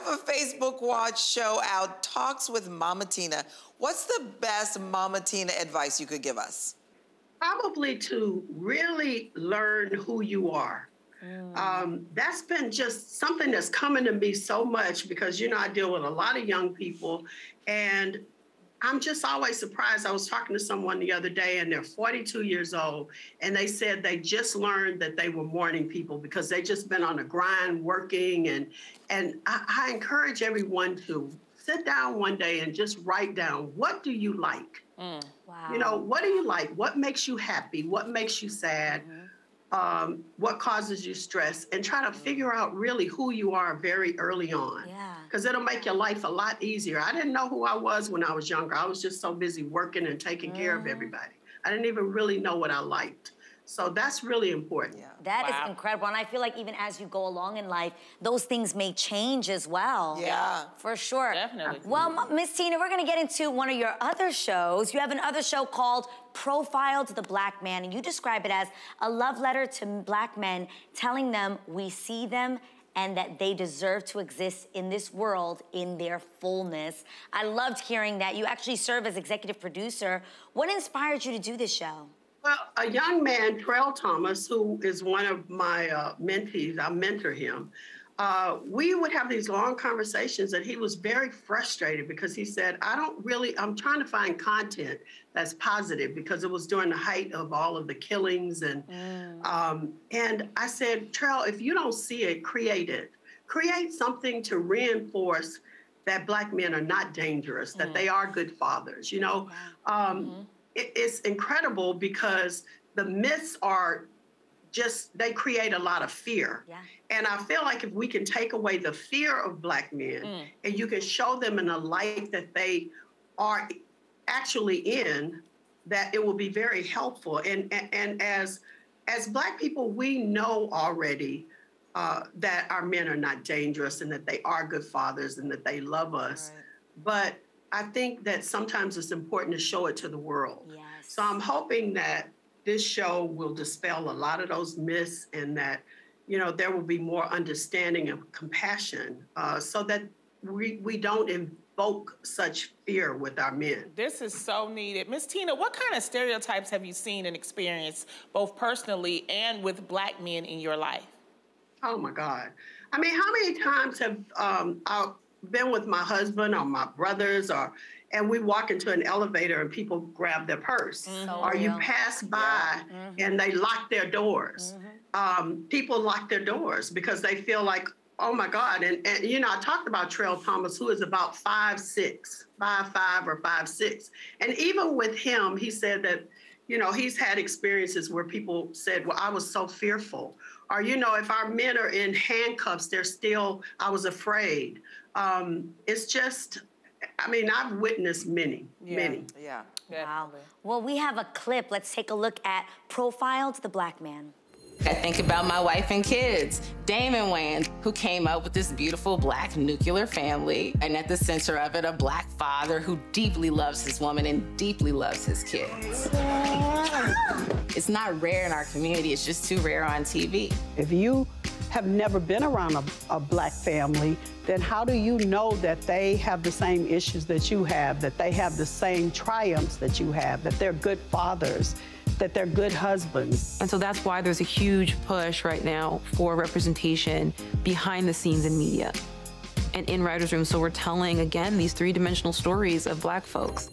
a Facebook Watch show out, Talks with Mama Tina. What's the best Mama Tina advice you could give us? Probably to really learn who you are. That's been just something that's coming to me so much because, you know, I deal with a lot of young people, and I'm just always surprised. I was talking to someone the other day, and they're 42 years old, and they said they just learned that they were morning people because they just been on a grind working. And I encourage everyone to sit down one day and just write down, what do you like? Wow. You know, what do you like? What makes you happy? What makes you sad? What causes you stress? And try to figure out really who you are very early on. Yeah. Because it'll make your life a lot easier. I didn't know who I was when I was younger. I was just so busy working and taking care of everybody. I didn't even really know what I liked. So that's really important. Yeah. That is incredible. And I feel like even as you go along in life, those things may change as well. Yeah. For sure. Definitely. Well, Miss Tina, we're going to get into one of your other shows. You have another show called Profile to the Black Man, and you describe it as a love letter to Black men, telling them we see them and that they deserve to exist in this world in their fullness. I loved hearing that. You actually serve as executive producer. What inspired you to do this show? Well, a young man, Trell Thomas, who is one of my mentees, I mentor him, we would have these long conversations, and he was very frustrated because he said, I'm trying to find content that's positive, because it was during the height of all of the killings. And I said, Trell, if you don't see it, create it. Create something to reinforce that Black men are not dangerous, that they are good fathers, you know? It's incredible because the myths are just, they create a lot of fear. Yeah. And I feel like if we can take away the fear of Black men and you can show them in a light that they are actually in, that it will be very helpful. And as Black people, we know already that our men are not dangerous and that they are good fathers and that they love us. Right. But I think that sometimes it's important to show it to the world. Yes. So I'm hoping that this show will dispel a lot of those myths, and that, you know, there will be more understanding and compassion so that we don't invoke such fear with our men. This is so needed. Miss Tina, what kind of stereotypes have you seen and experienced, both personally and with Black men in your life? Oh my God. I mean, how many times have I been with my husband or my brothers, and we walk into an elevator and people grab their purse, or you pass by and they lock their doors. People lock their doors because they feel like, oh my God. And you know, I talked about Trell Thomas, who is about 5'6", 5'5" or 5'6". And even with him, he said that, you know, he's had experiences where people said, well, I was so fearful. Or, you know, if our men are in handcuffs, they're still, I was afraid. It's just, I mean, I've witnessed many. Yeah. Wow. Well, we have a clip. Let's take a look at Profile to the Black Man. I think about my wife and kids, Damon Wayans, who came up with this beautiful Black nuclear family, and at the center of it, a Black father who deeply loves his woman and deeply loves his kids. It's not rare in our community, it's just too rare on TV. If you have never been around a Black family, then how do you know that they have the same issues that you have, that they have the same triumphs that you have, that they're good fathers, that they're good husbands? And so that's why there's a huge push right now for representation behind the scenes in media and in writers' rooms. So we're telling, again, these three-dimensional stories of Black folks.